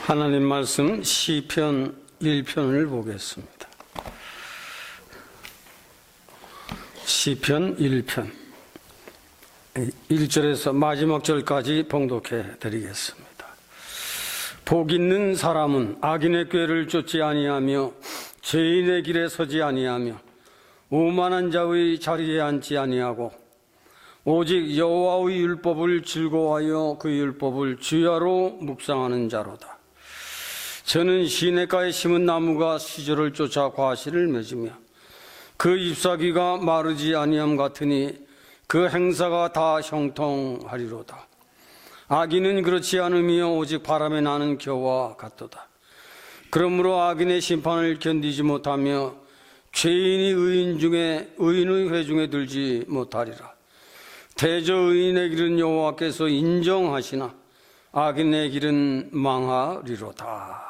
하나님 말씀 시편 1편을 보겠습니다. 시편 1편 1절에서 마지막 절까지 봉독해 드리겠습니다. 복 있는 사람은 악인의 꾀를 쫓지 아니하며 죄인의 길에 서지 아니하며 오만한 자의 자리에 앉지 아니하고 오직 여호와의 율법을 즐거워하여 그 율법을 주야로 묵상하는 자로다. 저는 시냇가에 심은 나무가 시절을 쫓아 과실을 맺으며 그 잎사귀가 마르지 아니함 같으니 그 행사가 다 형통하리로다. 악인은 그렇지 않으며 오직 바람에 나는 겨와 같도다. 그러므로 악인의 심판을 견디지 못하며 죄인이 의인의 회중에 들지 못하리라. 대저 의인의 길은 여호와께서 인정하시나 악인의 길은 망하리로다.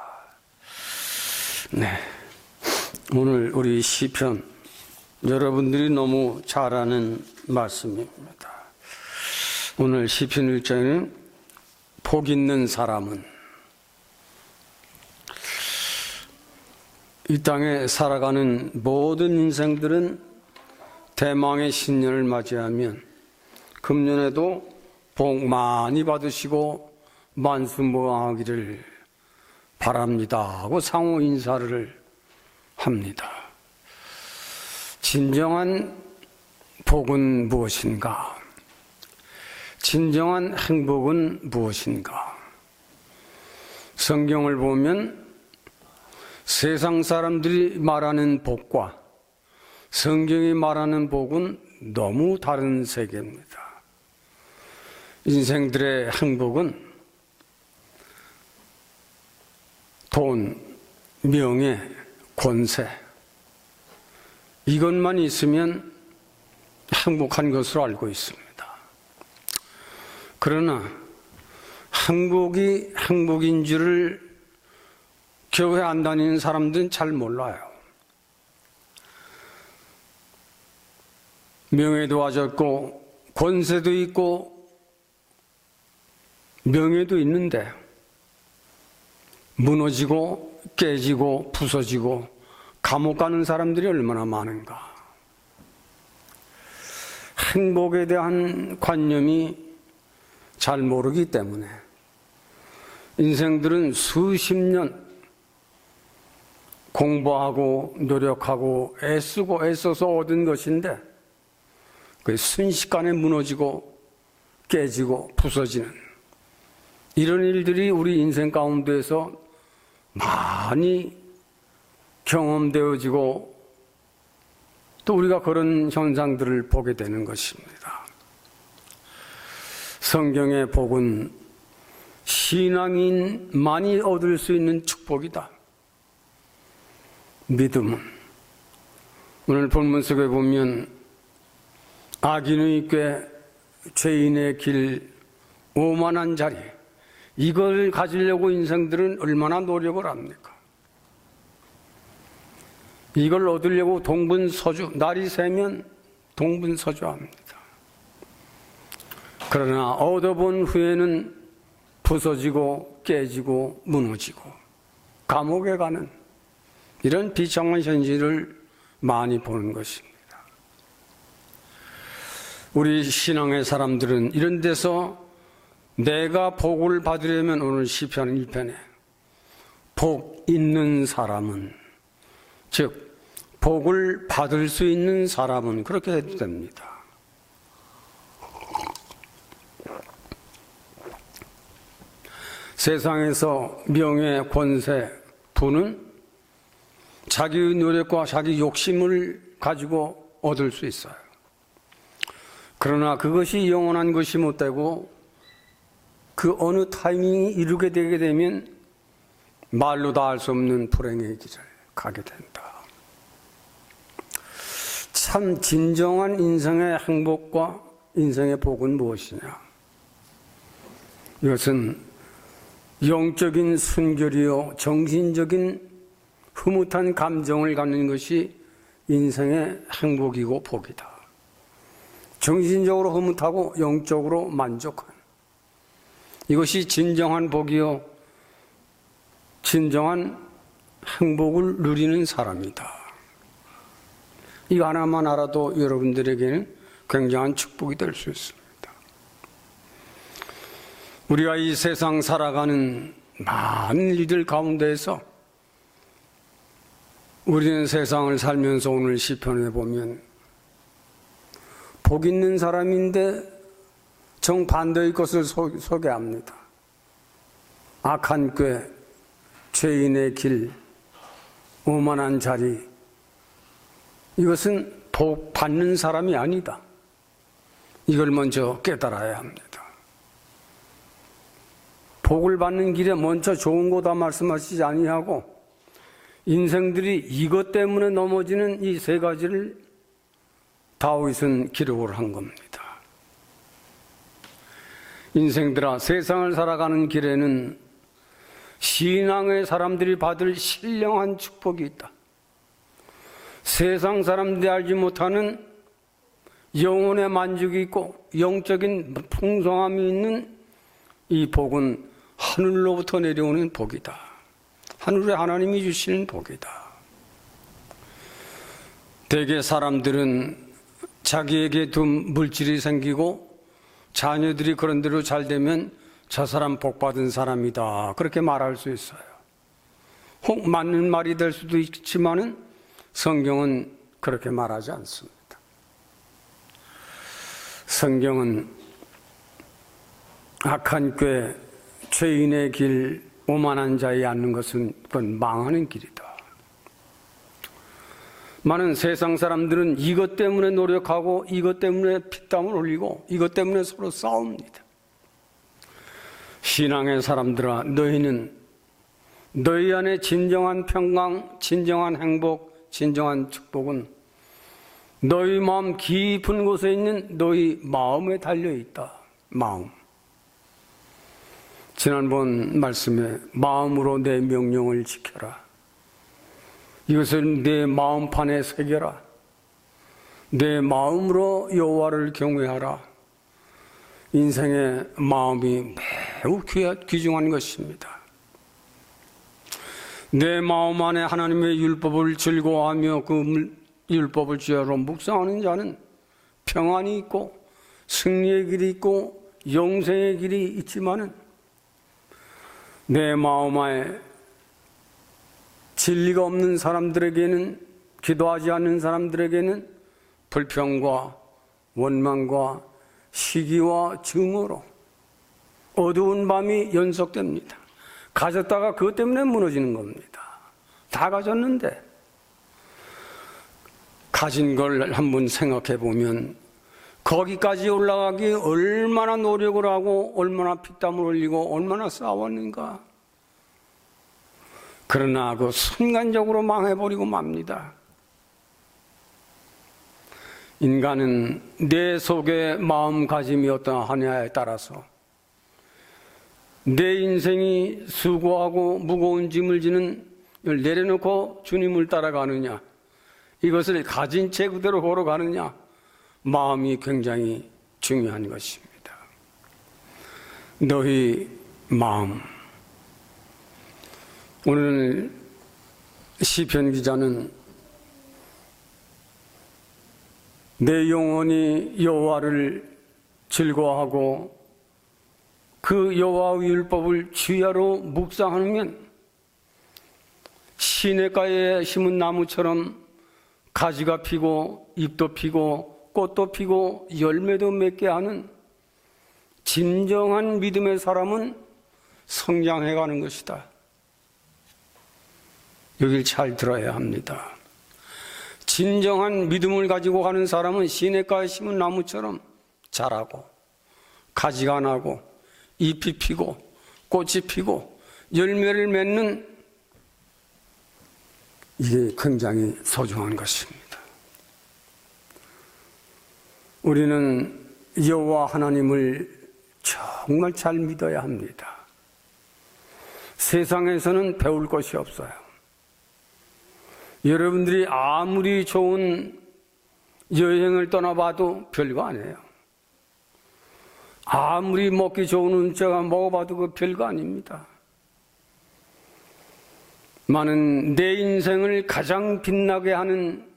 네, 오늘 우리 시편 여러분들이 너무 잘 아는 말씀입니다. 오늘 시편 1장에는 복 있는 사람은, 이 땅에 살아가는 모든 인생들은 대망의 신년을 맞이하면 금년에도 복 많이 받으시고 만수무강하기를 바랍니다 하고 상호 인사를 합니다. 진정한 복은 무엇인가? 진정한 행복은 무엇인가? 성경을 보면 세상 사람들이 말하는 복과 성경이 말하는 복은 너무 다른 세계입니다. 인생들의 행복은 돈, 명예, 권세, 이것만 있으면 행복한 것으로 알고 있습니다. 그러나 행복이 행복인 줄을 교회 안 다니는 사람들은 잘 몰라요. 명예도 가졌고 권세도 있고 명예도 있는데 무너지고 깨지고 부서지고 감옥 가는 사람들이 얼마나 많은가. 행복에 대한 관념이 잘 모르기 때문에 인생들은 수십 년 공부하고 노력하고 애쓰고 애써서 얻은 것인데 그 순식간에 무너지고 깨지고 부서지는 이런 일들이 우리 인생 가운데서 많이 경험되어지고 또 우리가 그런 현상들을 보게 되는 것입니다. 성경의 복은 신앙인만이 얻을 수 있는 축복이다. 믿음은 오늘 본문 속에 보면 악인의 꾀, 죄인의 길, 오만한 자리, 이걸 가지려고 인생들은 얼마나 노력을 합니까? 이걸 얻으려고 동분서주, 날이 새면 동분서주합니다. 그러나 얻어본 후에는 부서지고 깨지고 무너지고 감옥에 가는 이런 비참한 현실을 많이 보는 것입니다. 우리 신앙의 사람들은 이런 데서 내가 복을 받으려면 오늘 시편 1편에 복 있는 사람은, 즉 복을 받을 수 있는 사람은 그렇게 해도 됩니다. 세상에서 명예, 권세, 부는 자기의 노력과 자기 욕심을 가지고 얻을 수 있어요. 그러나 그것이 영원한 것이 못되고 그 어느 타이밍이 이루게 되게 되면 말로 다 할 수 없는 불행의 길을 가게 된다. 참 진정한 인생의 행복과 인생의 복은 무엇이냐? 이것은 영적인 순결이요 정신적인 흐뭇한 감정을 갖는 것이 인생의 행복이고 복이다. 정신적으로 흐뭇하고 영적으로 만족한, 이것이 진정한 복이요 진정한 행복을 누리는 사람이다. 이거 하나만 알아도 여러분들에게는 굉장한 축복이 될 수 있습니다. 우리가 이 세상 살아가는 많은 일들 가운데에서 우리는 세상을 살면서 오늘 시편에 보면 복 있는 사람인데 정반대의 것을 소개합니다. 악한 꾀, 죄인의 길, 오만한 자리, 이것은 복 받는 사람이 아니다. 이걸 먼저 깨달아야 합니다. 복을 받는 길에 먼저 좋은 거다 말씀하시지 아니하고 인생들이 이것 때문에 넘어지는 이 세 가지를 다윗은 기록을 한 겁니다. 인생들아, 세상을 살아가는 길에는 신앙의 사람들이 받을 신령한 축복이 있다. 세상 사람들이 알지 못하는 영혼의 만족이 있고 영적인 풍성함이 있는 이 복은 하늘로부터 내려오는 복이다. 하늘에 하나님이 주시는 복이다. 대개 사람들은 자기에게 두 물질이 생기고 자녀들이 그런 대로 잘 되면 저 사람 복 받은 사람이다, 그렇게 말할 수 있어요. 혹 맞는 말이 될 수도 있지만은 성경은 그렇게 말하지 않습니다. 성경은 악한 꾀, 죄인의 길, 오만한 자에 앉는 것은 그건 망하는 길이다. 많은 세상 사람들은 이것 때문에 노력하고 이것 때문에 피땀을 흘리고 이것 때문에 서로 싸웁니다. 신앙의 사람들아, 너희는 너희 안에 진정한 평강, 진정한 행복, 진정한 축복은 너희 마음 깊은 곳에 있는 너희 마음에 달려있다. 마음. 지난번 말씀에 마음으로 내 명령을 지켜라. 이것을 내 마음판에 새겨라. 내 마음으로 여호와를 경외하라. 인생의 마음이 매우 귀중한 것입니다. 내 마음 안에 하나님의 율법을 즐거워하며 그 율법을 주야로 묵상하는 자는 평안이 있고 승리의 길이 있고 영생의 길이 있지만은 내 마음 안에 진리가 없는 사람들에게는, 기도하지 않는 사람들에게는 불평과 원망과 시기와 증오로 어두운 밤이 연속됩니다. 가졌다가 그것 때문에 무너지는 겁니다. 다 가졌는데 가진 걸 한번 생각해 보면 거기까지 올라가기 얼마나 노력을 하고 얼마나 피땀을 흘리고 얼마나 싸웠는가. 그러나 그 순간적으로 망해버리고 맙니다. 인간은 내 속의 마음가짐이 어떠하냐에 따라서 내 인생이 수고하고 무거운 짐을 지는 내려놓고 주님을 따라가느냐, 이것을 가진 채 그대로 걸어가느냐, 마음이 굉장히 중요한 것입니다. 너희 마음. 오늘 시편 기자는 내 영혼이 여호와를 즐거워하고 그 여호와의 율법을 주야로 묵상하면 시냇가에 심은 나무처럼 가지가 피고 잎도 피고 꽃도 피고 열매도 맺게 하는 진정한 믿음의 사람은 성장해 가는 것이다. 여길 잘 들어야 합니다. 진정한 믿음을 가지고 가는 사람은 시냇가에 심은 나무처럼 자라고 가지가 나고 잎이 피고 꽃이 피고 열매를 맺는, 이게 굉장히 소중한 것입니다. 우리는 여호와 하나님을 정말 잘 믿어야 합니다. 세상에서는 배울 것이 없어요. 여러분들이 아무리 좋은 여행을 떠나봐도 별거 아니에요. 아무리 먹기 좋은 음식을 먹어봐도 그 별거 아닙니다. 많은 내 인생을 가장 빛나게 하는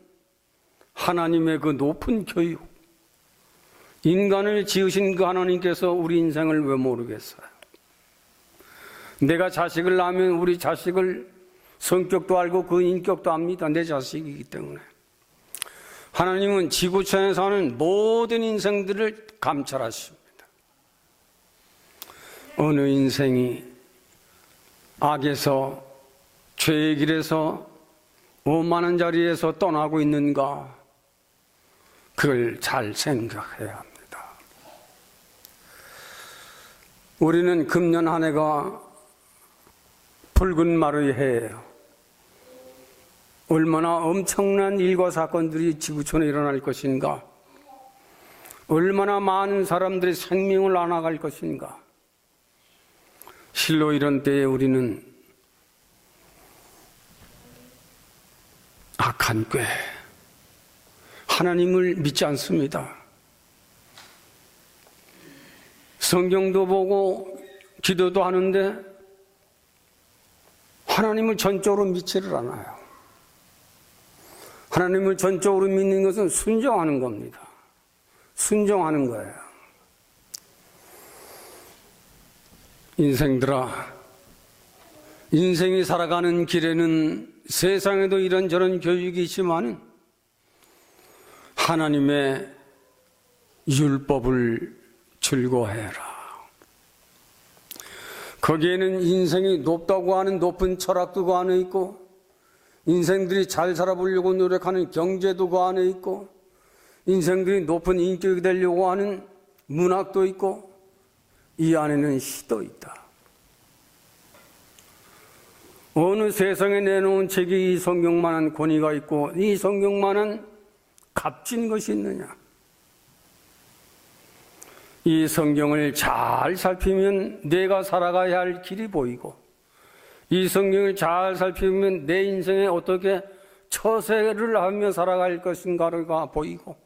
하나님의 그 높은 교육, 인간을 지으신 그 하나님께서 우리 인생을 왜 모르겠어요? 내가 자식을 낳으면 우리 자식을 성격도 알고 그 인격도 압니다. 내 자식이기 때문에. 하나님은 지구촌에 사는 모든 인생들을 감찰하십니다. 어느 인생이 악에서, 죄의 길에서, 오만한 자리에서 떠나고 있는가, 그걸 잘 생각해야 합니다. 우리는 금년 한 해가 붉은 말의 해예요. 얼마나 엄청난 일과 사건들이 지구촌에 일어날 것인가, 얼마나 많은 사람들의 생명을 앗아갈 것인가. 실로 이런 때에 우리는 악한 꾀, 하나님을 믿지 않습니다. 성경도 보고 기도도 하는데 하나님을 전적으로 믿지를 않아요. 하나님을 전적으로 믿는 것은 순종하는 겁니다. 순종하는 거예요. 인생들아, 인생이 살아가는 길에는 세상에도 이런저런 교육이 있지만 하나님의 율법을 즐거워해라. 거기에는 인생이 높다고 하는 높은 철학도 그 안에 있고, 인생들이 잘 살아보려고 노력하는 경제도 그 안에 있고, 인생들이 높은 인격이 되려고 하는 문학도 있고, 이 안에는 시도 있다. 어느 세상에 내놓은 책이 이 성경만한 권위가 있고 이 성경만한 값진 것이 있느냐? 이 성경을 잘 살피면 내가 살아가야 할 길이 보이고, 이 성경을 잘 살피면 내 인생에 어떻게 처세를 하며 살아갈 것인가가 보이고,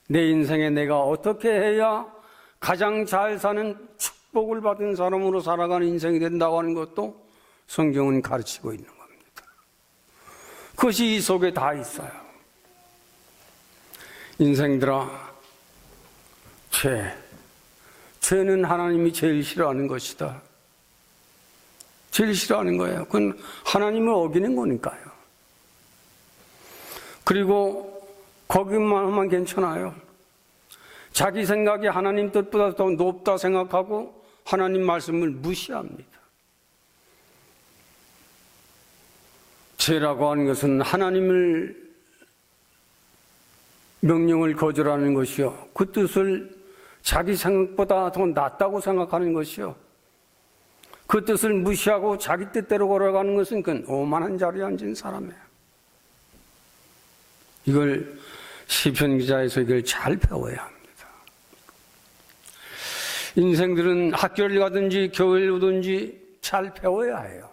내 인생에 내가 어떻게 해야 가장 잘 사는 축복을 받은 사람으로 살아가는 인생이 된다고 하는 것도 성경은 가르치고 있는 겁니다. 그것이 이 속에 다 있어요. 인생들아, 죄는 하나님이 제일 싫어하는 것이다. 제일 싫어하는 거예요. 그건 하나님을 어기는 거니까요. 그리고 거기만 하면 괜찮아요. 자기 생각이 하나님 뜻보다 더 높다 생각하고 하나님 말씀을 무시합니다. 죄라고 하는 것은 하나님을 명령을 거절하는 것이요, 그 뜻을 자기 생각보다 더 낫다고 생각하는 것이요, 그 뜻을 무시하고 자기 뜻대로 걸어가는 것은 그건 오만한 자리에 앉은 사람이에요. 이걸 시편 기자에서 이걸 잘 배워야 합니다. 인생들은 학교를 가든지 교회를 오든지 잘 배워야 해요.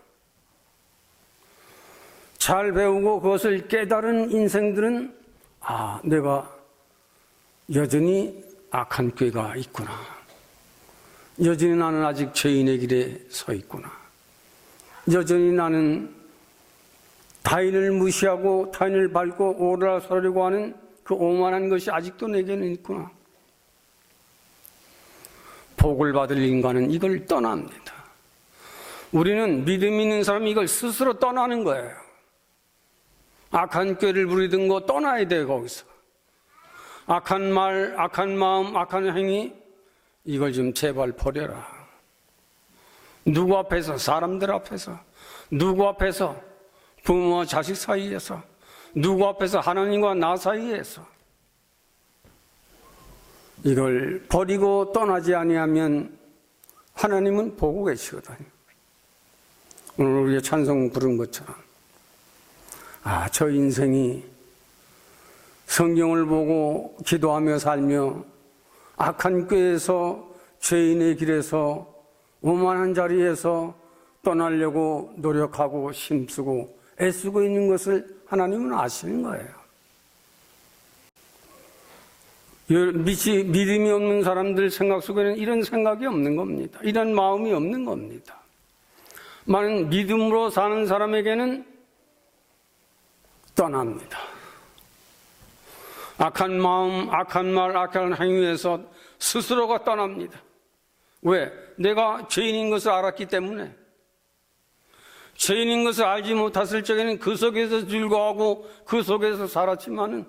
잘 배우고 그것을 깨달은 인생들은 내가 여전히 악한 꾀가 있구나. 여전히 나는 아직 죄인의 길에 서 있구나. 여전히 나는 타인을 무시하고 타인을 밟고 오라서려고 하는 그 오만한 것이 아직도 내게는 있구나. 복을 받을 인간은 이걸 떠납니다. 우리는 믿음 있는 사람이 이걸 스스로 떠나는 거예요. 악한 꾀를 부리던 거 떠나야 돼요. 거기서 악한 말, 악한 마음, 악한 행위, 이걸 좀 제발 버려라. 누구 앞에서? 사람들 앞에서. 누구 앞에서? 부모와 자식 사이에서. 누구 앞에서? 하나님과 나 사이에서. 이걸 버리고 떠나지 아니하면 하나님은 보고 계시거든요. 오늘 우리가 찬송 부른 것처럼 저 인생이 성경을 보고 기도하며 살며 악한 꾀에서, 죄인의 길에서, 오만한 자리에서 떠나려고 노력하고 힘쓰고 애쓰고 있는 것을 하나님은 아시는 거예요. 믿음이 없는 사람들 생각 속에는 이런 생각이 없는 겁니다. 이런 마음이 없는 겁니다. 많은 믿음으로 사는 사람에게는 떠납니다. 악한 마음, 악한 말, 악한 행위에서 스스로가 떠납니다. 왜? 내가 죄인인 것을 알았기 때문에. 죄인인 것을 알지 못했을 적에는 그 속에서 즐거워하고 그 속에서 살았지만은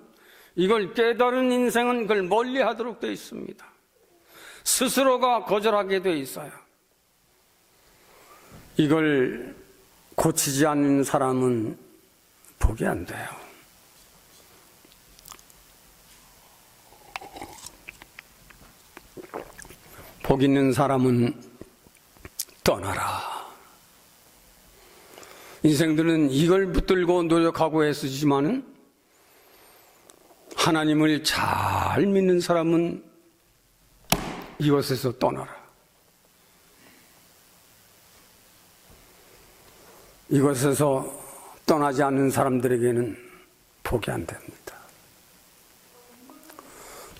이걸 깨달은 인생은 그걸 멀리 하도록 되어 있습니다. 스스로가 거절하게 되어 있어요. 이걸 고치지 않는 사람은 복이 안 돼요. 복 있는 사람은 떠나라. 인생들은 이걸 붙들고 노력하고 애쓰지만은 하나님을 잘 믿는 사람은 이것에서 떠나라. 이것에서 떠나지 않는 사람들에게는 복이 안 됩니다.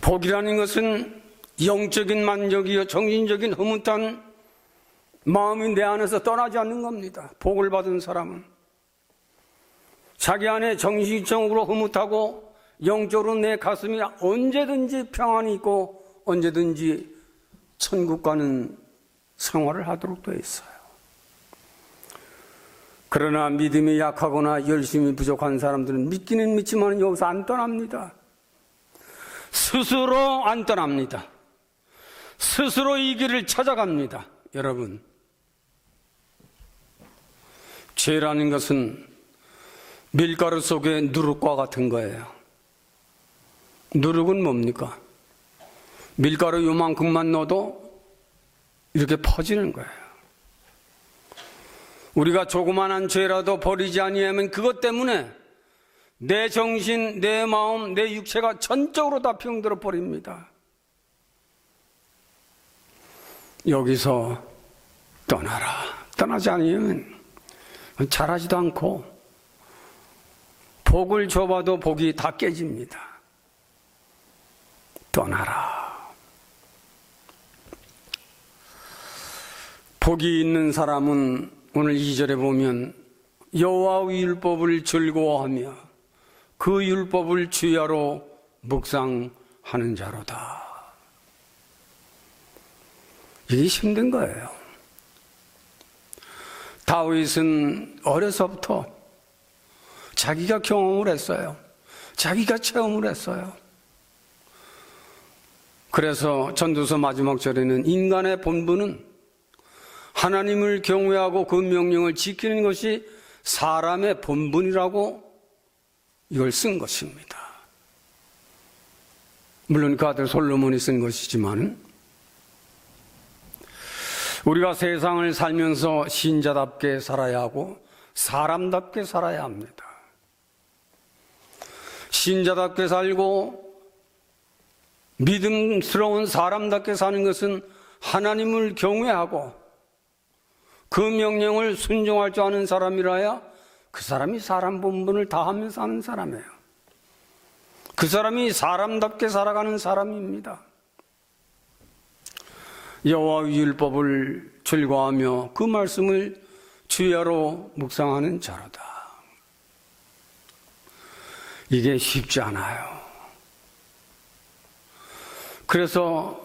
복이라는 것은 영적인 만족이요 정신적인 흐뭇한 마음이 내 안에서 떠나지 않는 겁니다. 복을 받은 사람은 자기 안에 정신적으로 흐뭇하고 영적으로 내 가슴이 언제든지 평안이 있고 언제든지 천국 가는 생활을 하도록 되어 있어요. 그러나 믿음이 약하거나 열심이 부족한 사람들은 믿기는 믿지만 여기서 안 떠납니다. 스스로 안 떠납니다. 스스로 이 길을 찾아갑니다. 여러분, 죄라는 것은 밀가루 속에 누룩과 같은 거예요. 누룩은 뭡니까? 밀가루 요만큼만 넣어도 이렇게 퍼지는 거예요. 우리가 조그만한 죄라도 버리지 아니하면 그것 때문에 내 정신, 내 마음, 내 육체가 전적으로 다 병들어 버립니다. 여기서 떠나라. 떠나지 않으면 잘하지도 않고 복을 줘봐도 복이 다 깨집니다. 떠나라. 복이 있는 사람은 오늘 2절에 보면 여호와의 율법을 즐거워하며 그 율법을 주야로 묵상하는 자로다. 이게 힘든 거예요. 다윗은 어려서부터 자기가 경험을 했어요. 자기가 체험을 했어요. 그래서 전도서 마지막 절에는 인간의 본분은 하나님을 경외하고 그 명령을 지키는 것이 사람의 본분이라고 이걸 쓴 것입니다. 물론 그 아들 솔로몬이 쓴 것이지만 우리가 세상을 살면서 신자답게 살아야 하고 사람답게 살아야 합니다. 신자답게 살고 믿음스러운 사람답게 사는 것은 하나님을 경외하고 그 명령을 순종할 줄 아는 사람이라야 그 사람이 사람 본분을 다하며 사는 사람이에요. 그 사람이 사람답게 살아가는 사람입니다. 여호와의 율법을 즐거워하며 그 말씀을 주야로 묵상하는 자로다. 이게 쉽지 않아요. 그래서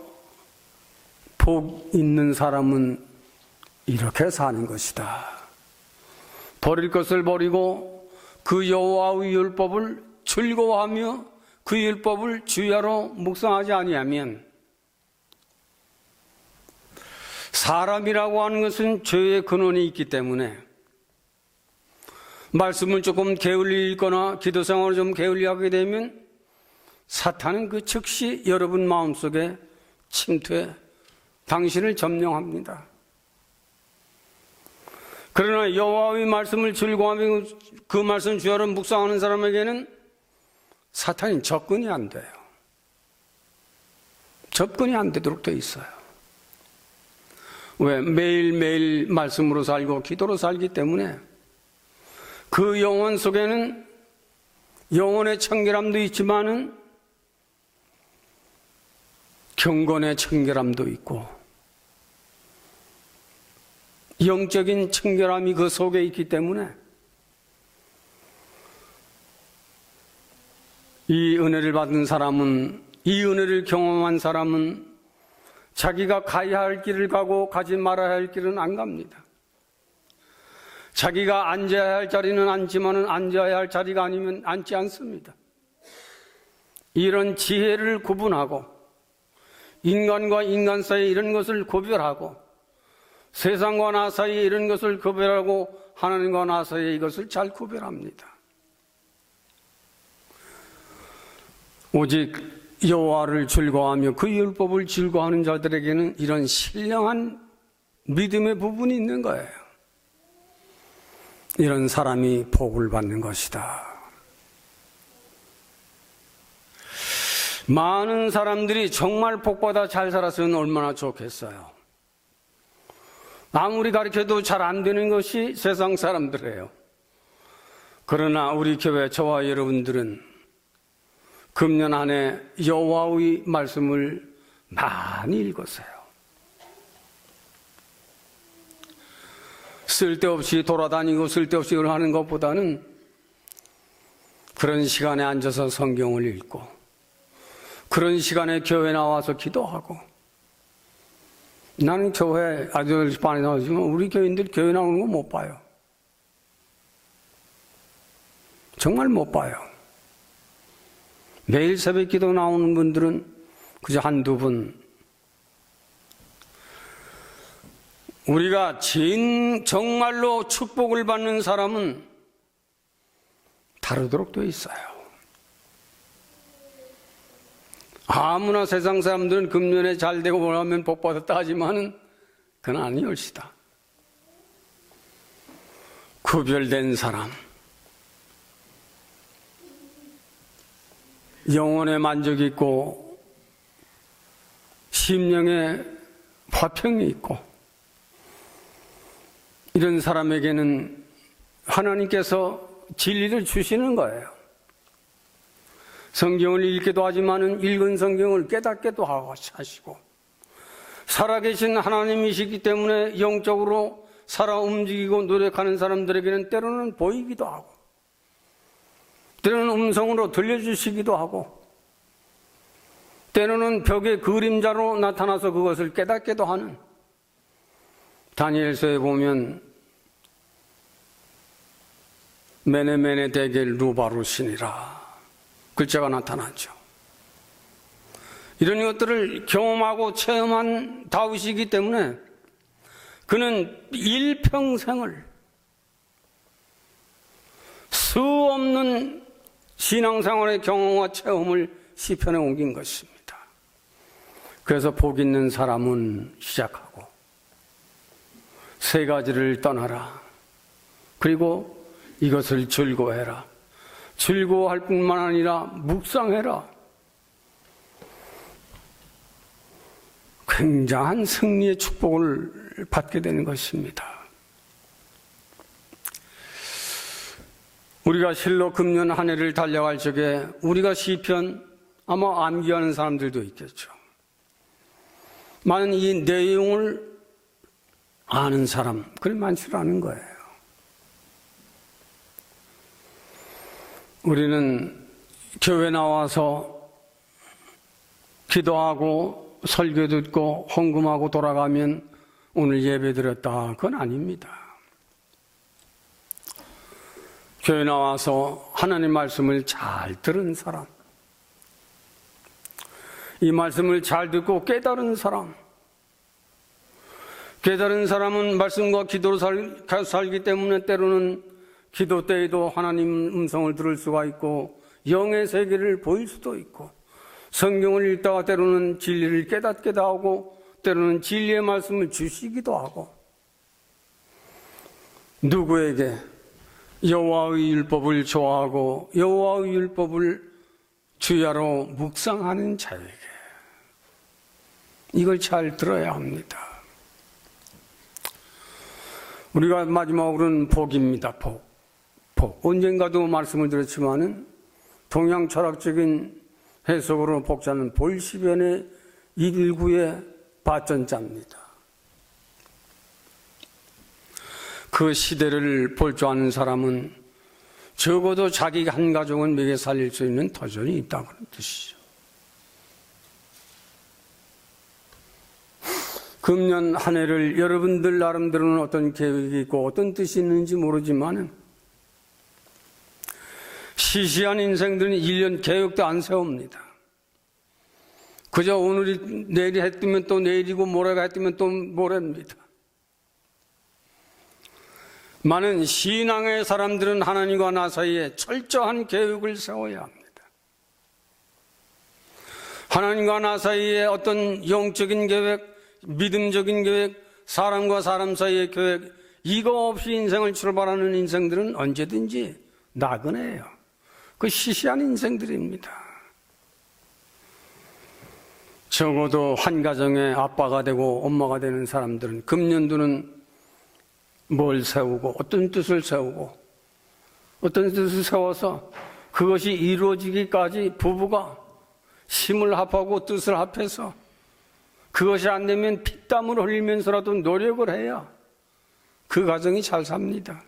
복 있는 사람은 이렇게 사는 것이다. 버릴 것을 버리고 그 여호와의 율법을 즐거워하며 그 율법을 주야로 묵상하지 아니하면 사람이라고 하는 것은 죄의 근원이 있기 때문에 말씀을 조금 게을리 읽거나 기도 생활을 좀 게을리 하게 되면 사탄은 그 즉시 여러분 마음속에 침투해 당신을 점령합니다. 그러나 여호와의 말씀을 즐거워하며 그 말씀 주야로 묵상하는 사람에게는 사탄이 접근이 안 돼요. 접근이 안 되도록 되어 있어요. 왜? 매일매일 말씀으로 살고 기도로 살기 때문에 그 영혼 속에는 영혼의 청결함도 있지만은 경건의 청결함도 있고 영적인 청결함이 그 속에 있기 때문에 이 은혜를 받은 사람은, 이 은혜를 경험한 사람은 자기가 가야 할 길을 가고 가지 말아야 할 길은 안 갑니다. 자기가 앉아야 할 자리는 앉지만은 앉아야 할 자리가 아니면 앉지 않습니다. 이런 지혜를 구분하고 인간과 인간 사이 이런 것을 구별하고 세상과 나 사이에 이런 것을 구별하고 하나님과 나 사이에 이것을 잘 구별합니다. 오직 여호와를 즐거워하며 그 율법을 즐거워하는 자들에게는 이런 신령한 믿음의 부분이 있는 거예요. 이런 사람이 복을 받는 것이다. 많은 사람들이 정말 복받아 잘 살았으면 얼마나 좋겠어요. 아무리 가르쳐도 잘 안 되는 것이 세상 사람들이에요. 그러나 우리 교회 저와 여러분들은 금년 한 해 여호와의 말씀을 많이 읽었어요. 쓸데없이 돌아다니고 쓸데없이 일 하는 것보다는 그런 시간에 앉아서 성경을 읽고 그런 시간에 교회 나와서 기도하고. 나는 교회 아들 반에 나오지만 우리 교인들 교회 나오는 거 못 봐요. 정말 못 봐요. 매일 새벽 기도 나오는 분들은 그저 한두 분. 우리가 정말로 축복을 받는 사람은 다르도록 되어 있어요. 아무나 세상 사람들은 금년에 잘 되고 뭐라면 복 받았다 하지만은 그건 아니올시다. 구별된 사람, 영혼의 만족이 있고 심령의 화평이 있고 이런 사람에게는 하나님께서 진리를 주시는 거예요. 성경을 읽기도 하지만은 읽은 성경을 깨닫기도 하시고 살아계신 하나님이시기 때문에 영적으로 살아 움직이고 노력하는 사람들에게는 때로는 보이기도 하고 때로는 음성으로 들려주시기도 하고 때로는 벽의 그림자로 나타나서 그것을 깨닫기도 하는, 다니엘서에 보면 메네메네 데겔 루바루시니라 글자가 나타나죠. 이런 것들을 경험하고 체험한 다윗이기 때문에 그는 일평생을 수 없는 신앙생활의 경험과 체험을 시편에 옮긴 것입니다. 그래서 복 있는 사람은 시작하고 세 가지를 떠나라. 그리고 이것을 즐거워해라. 즐거워할 뿐만 아니라 묵상해라. 굉장한 승리의 축복을 받게 되는 것입니다. 우리가 실로 금년 한 해를 달려갈 적에 우리가 시편 아마 암기하는 사람들도 있겠죠. 많은 이 내용을 아는 사람, 그리 많지라는 거예요. 우리는 교회 나와서 기도하고 설교 듣고 헌금하고 돌아가면 오늘 예배 드렸다, 그건 아닙니다. 교회 나와서 하나님 말씀을 잘 들은 사람, 이 말씀을 잘 듣고 깨달은 사람, 깨달은 사람은 말씀과 기도로 살기 때문에 때로는 기도 때에도 하나님 음성을 들을 수가 있고 영의 세계를 보일 수도 있고 성경을 읽다가 때로는 진리를 깨닫기도 하고 때로는 진리의 말씀을 주시기도 하고 누구에게 여호와의 율법을 좋아하고 여호와의 율법을 주야로 묵상하는 자에게 이걸 잘 들어야 합니다. 우리가 마지막으로는 복입니다. 복. 언젠가도 말씀을 드렸지만은 동양 철학적인 해석으로 복자는 볼시변의 일구의 발전자입니다. 그 시대를 볼 줄 아는 사람은 적어도 자기 한 가족은 먹여 살릴 수 있는 터전이 있다고 하는 뜻이죠. 금년 한 해를 여러분들 나름대로는 어떤 계획이 있고 어떤 뜻이 있는지 모르지만 시시한 인생들은 1년 계획도 안 세웁니다. 그저 오늘이 내일이 해뜨면 또 내일이고 모레가 해뜨면 또 모레입니다. 많은 신앙의 사람들은 하나님과 나 사이에 철저한 계획을 세워야 합니다. 하나님과 나 사이에 어떤 영적인 계획, 믿음적인 계획, 사람과 사람 사이의 계획, 이거 없이 인생을 출발하는 인생들은 언제든지 나그네예요. 그 시시한 인생들입니다. 적어도 한 가정의 아빠가 되고 엄마가 되는 사람들은 금년도는 뭘 세우고 어떤 뜻을 세우고 어떤 뜻을 세워서 그것이 이루어지기까지 부부가 힘을 합하고 뜻을 합해서 그것이 안 되면 피땀을 흘리면서라도 노력을 해야 그 가정이 잘 삽니다.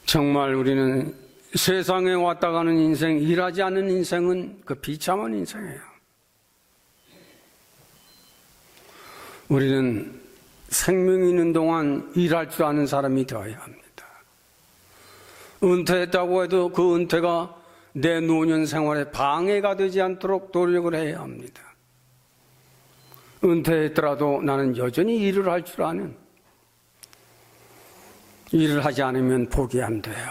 정말 우리는 세상에 왔다 가는 인생, 일하지 않는 인생은 그 비참한 인생이에요. 우리는 생명이 있는 동안 일할 줄 아는 사람이 되어야 합니다. 은퇴했다고 해도 그 은퇴가 내 노년 생활에 방해가 되지 않도록 노력을 해야 합니다. 은퇴했더라도 나는 여전히 일을 할 줄 아는, 일을 하지 않으면 복이 안 돼요.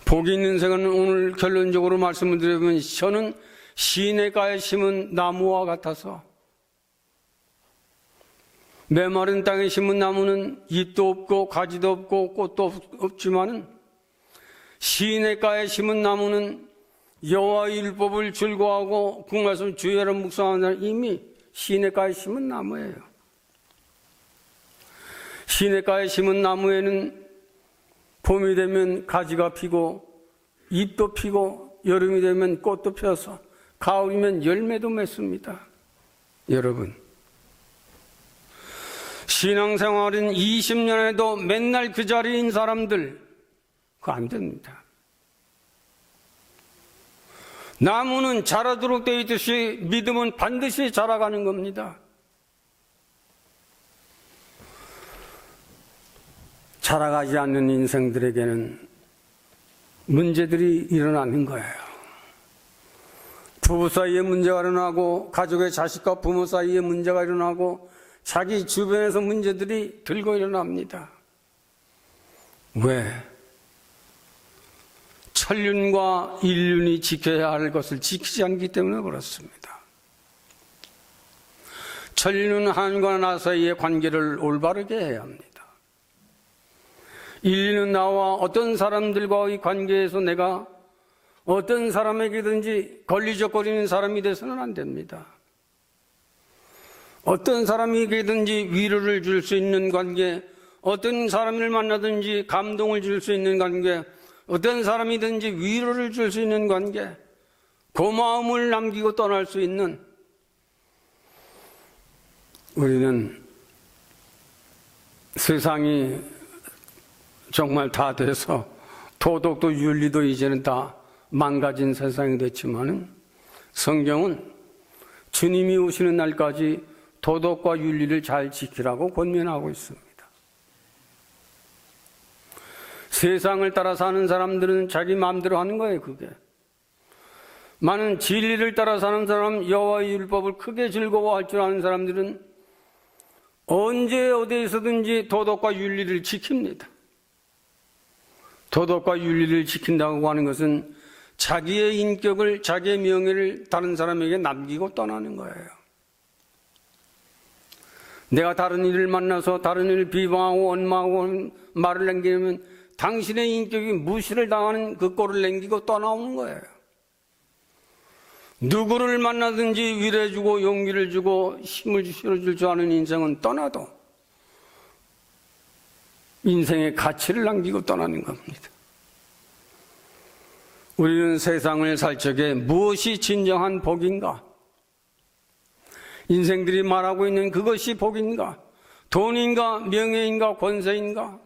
복이 있는 생은 오늘 결론적으로 말씀을 드리면 저는 시냇가에 심은 나무와 같아서 메마른 땅에 심은 나무는 잎도 없고 가지도 없고 꽃도 없지만은 시냇가에 심은 나무는 여호와의 율법을 즐거워하고 그 말씀 주의하라 묵상하는 사람 이미 시냇가에 심은 나무예요. 시냇가에 심은 나무에는 봄이 되면 가지가 피고 잎도 피고 여름이 되면 꽃도 펴서 가을이면 열매도 맺습니다. 여러분, 신앙생활은 20년에도 맨날 그 자리인 사람들 그거 안 됩니다. 나무는 자라도록 되어 있듯이 믿음은 반드시 자라가는 겁니다. 자라가지 않는 인생들에게는 문제들이 일어나는 거예요. 부부 사이에 문제가 일어나고 가족의 자식과 부모 사이에 문제가 일어나고 자기 주변에서 문제들이 들고 일어납니다. 왜? 천륜과 인륜이 지켜야 할 것을 지키지 않기 때문에 그렇습니다. 천륜은 하나님과 나 사이의 관계를 올바르게 해야 합니다. 인륜은 나와 어떤 사람들과의 관계에서 내가 어떤 사람에게든지 걸리적거리는 사람이 돼서는 안 됩니다. 어떤 사람에게든지 위로를 줄 수 있는 관계, 어떤 사람을 만나든지 감동을 줄 수 있는 관계, 어떤 사람이든지 위로를 줄 수 있는 관계, 고마움을 남기고 떠날 수 있는, 우리는 세상이 정말 다 돼서 도덕도 윤리도 이제는 다 망가진 세상이 됐지만은 성경은 주님이 오시는 날까지 도덕과 윤리를 잘 지키라고 권면하고 있습니다. 세상을 따라 사는 사람들은 자기 마음대로 하는 거예요, 그게. 많은 진리를 따라 사는 사람, 여호와의 율법을 크게 즐거워할 줄 아는 사람들은 언제 어디에서든지 도덕과 윤리를 지킵니다. 도덕과 윤리를 지킨다고 하는 것은 자기의 인격을, 자기의 명예를 다른 사람에게 남기고 떠나는 거예요. 내가 다른 이를 만나서 다른 이를 비방하고 원망하고 말을 남기면 당신의 인격이 무시를 당하는 그 꼴을 남기고 떠나오는 거예요. 누구를 만나든지 위로해주고 용기를 주고 힘을 실어줄 줄 아는 인생은 떠나도 인생의 가치를 남기고 떠나는 겁니다. 우리는 세상을 살 적에 무엇이 진정한 복인가? 인생들이 말하고 있는 그것이 복인가? 돈인가? 명예인가? 권세인가?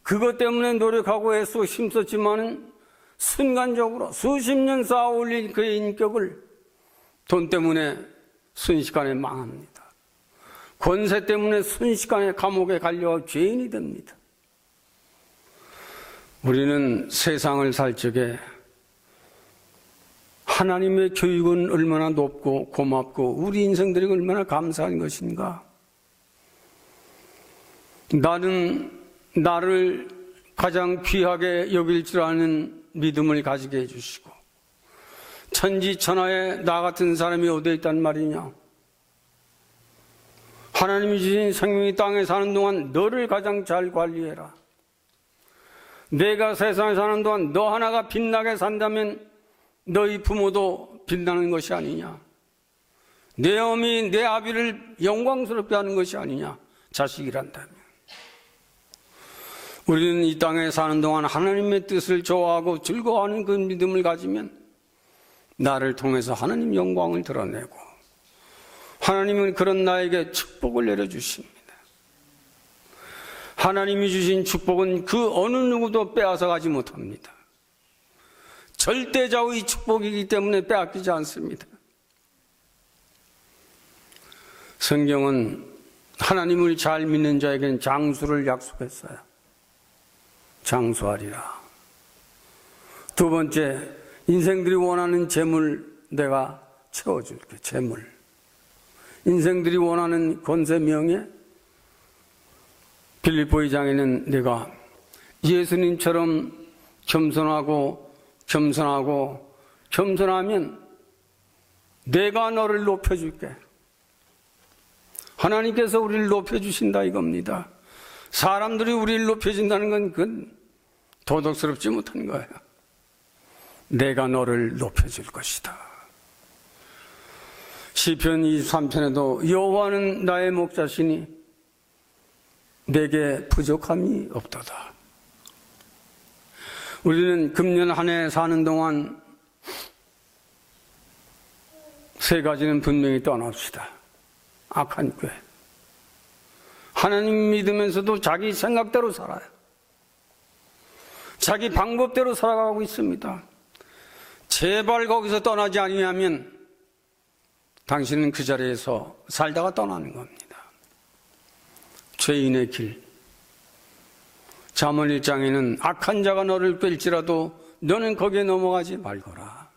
그것 때문에 노력하고 애쓰고 힘썼지만은 순간적으로 수십 년 쌓아 올린 그의 인격을 돈 때문에 순식간에 망합니다. 권세 때문에 순식간에 감옥에 갈려 죄인이 됩니다. 우리는 세상을 살 적에 하나님의 교육은 얼마나 높고 고맙고 우리 인생들이 얼마나 감사한 것인가. 나는 나를 가장 귀하게 여길 줄 아는 믿음을 가지게 해주시고 천지천하에 나 같은 사람이 어디에 있단 말이냐. 하나님이 주신 생명이 땅에 사는 동안 너를 가장 잘 관리해라. 내가 세상에 사는 동안 너 하나가 빛나게 산다면 너희 부모도 빛나는 것이 아니냐. 내 어미 내 아비를 영광스럽게 하는 것이 아니냐. 자식이란다면. 우리는 이 땅에 사는 동안 하나님의 뜻을 좋아하고 즐거워하는 그 믿음을 가지면 나를 통해서 하나님 영광을 드러내고 하나님은 그런 나에게 축복을 내려주십니다. 하나님이 주신 축복은 그 어느 누구도 빼앗아 가지 못합니다. 절대자의 축복이기 때문에 빼앗기지 않습니다. 성경은 하나님을 잘 믿는 자에게는 장수를 약속했어요. 장수하리라. 두 번째, 인생들이 원하는 재물 내가 채워줄게. 재물. 인생들이 원하는 권세 명예. 빌립보 2장에는 내가 예수님처럼 겸손하면 내가 너를 높여줄게. 하나님께서 우리를 높여주신다 이겁니다. 사람들이 우리를 높여준다는 건 그건 도덕스럽지 못한 거예요. 내가 너를 높여줄 것이다. 시편 23편에도 여호와는 나의 목자시니 내게 부족함이 없도다. 우리는 금년 한 해 사는 동안 세 가지는 분명히 떠납시다. 악한 꾀. 하나님 믿으면서도 자기 생각대로 살아요. 자기 방법대로 살아가고 있습니다. 제발 거기서 떠나지 아니하면 당신은 그 자리에서 살다가 떠나는 겁니다. 죄인의 길. 잠언 1장에는 악한 자가 너를 꿰일지라도 너는 거기에 넘어가지 말거라.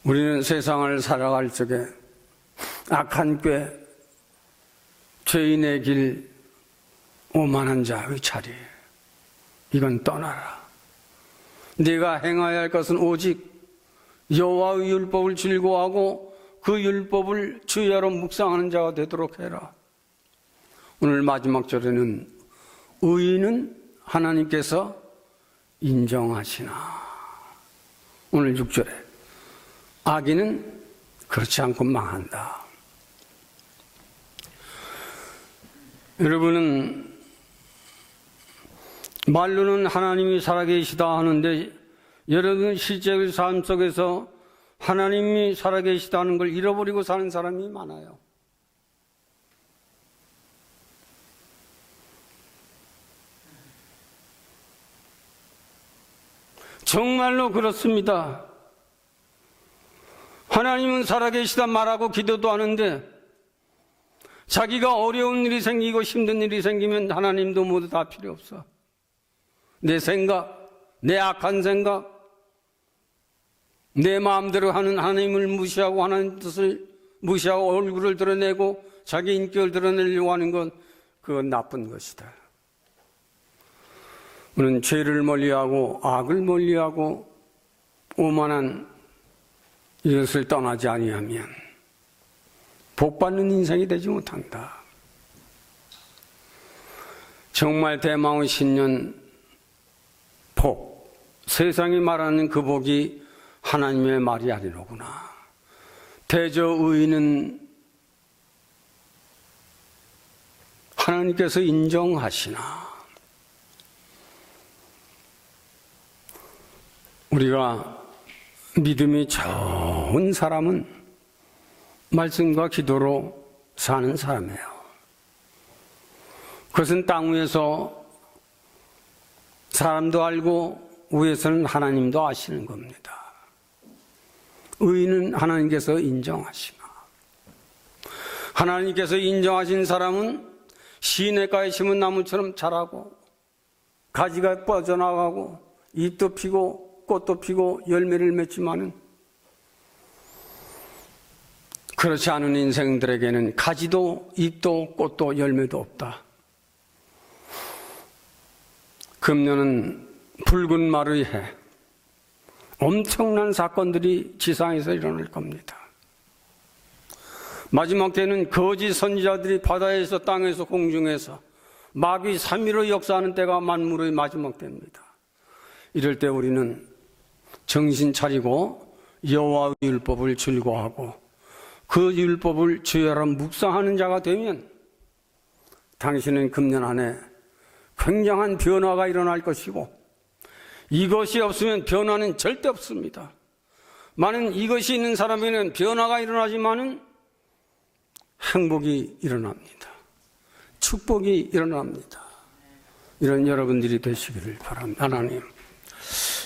우리는 세상을 살아갈 적에 악한 꾀, 죄인의 길, 오만한 자의 자리, 이건 떠나라. 네가 행해야 할 것은 오직 여호와의 율법을 즐거워하고 그 율법을 주야로 묵상하는 자가 되도록 해라. 오늘 마지막 절에는 의인은 하나님께서 인정하시나. 오늘 6절에 악인은 그렇지 않고 망한다. 여러분은 말로는 하나님이 살아계시다 하는데 여러분 실제 삶 속에서 하나님이 살아계시다는 걸 잃어버리고 사는 사람이 많아요. 정말로 그렇습니다. 하나님은 살아계시다 말하고 기도도 하는데 자기가 어려운 일이 생기고 힘든 일이 생기면 하나님도 모두 다 필요 없어. 내 생각, 내 악한 생각, 내 마음대로 하는 하나님을 무시하고 하나님 뜻을 무시하고 얼굴을 드러내고 자기 인격을 드러내려고 하는 건 그건 나쁜 것이다. 우리는 죄를 멀리하고 악을 멀리하고 오만한 이것을 떠나지 아니하면 복받는 인생이 되지 못한다. 정말 대망의 신년 복, 세상이 말하는 그 복이 하나님의 말이 아니로구나. 대저 의인은 하나님께서 인정하시나. 우리가 믿음이 좋은 사람은 말씀과 기도로 사는 사람이에요. 그것은 땅 위에서 사람도 알고 위에서는 하나님도 아시는 겁니다. 의인은 하나님께서 인정하시나. 하나님께서 인정하신 사람은 시냇가에 심은 나무처럼 자라고 가지가 뻗어나가고 잎도 피고 꽃도 피고 열매를 맺지만은 그렇지 않은 인생들에게는 가지도 잎도 꽃도 열매도 없다. 금년은 붉은 말의 해, 엄청난 사건들이 지상에서 일어날 겁니다. 마지막 때는 거짓 선지자들이 바다에서 땅에서 공중에서 마귀 삼위로 역사하는 때가 만물의 마지막 때입니다. 이럴 때 우리는 정신 차리고 여호와의 율법을 즐거워하고 그 율법을 주야로 묵상하는 자가 되면 당신은 금년 한 해 굉장한 변화가 일어날 것이고 이것이 없으면 변화는 절대 없습니다. 많은 이것이 있는 사람에게는 변화가 일어나지만은 행복이 일어납니다. 축복이 일어납니다. 이런 여러분들이 되시기를 바랍니다. 하나님,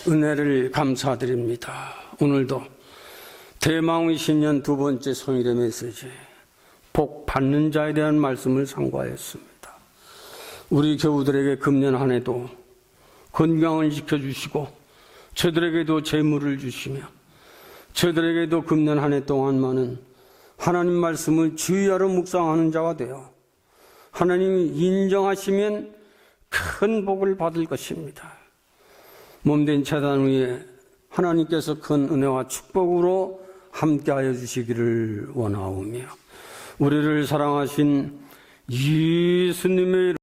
은혜를 감사드립니다. 오늘도 대망의 신년 두 번째 성일의 메시지, 복 받는 자에 대한 말씀을 상고하였습니다. 우리 교우들에게 금년 한 해도 건강을 지켜주시고 저들에게도 재물을 주시며 저들에게도 금년 한 해 동안만은 하나님 말씀을 주의하러 묵상하는 자가 되어 하나님이 인정하시면 큰 복을 받을 것입니다. 몸된 재단 위에 하나님께서 큰 은혜와 축복으로 함께하여 주시기를 원하오며 우리를 사랑하신 예수님의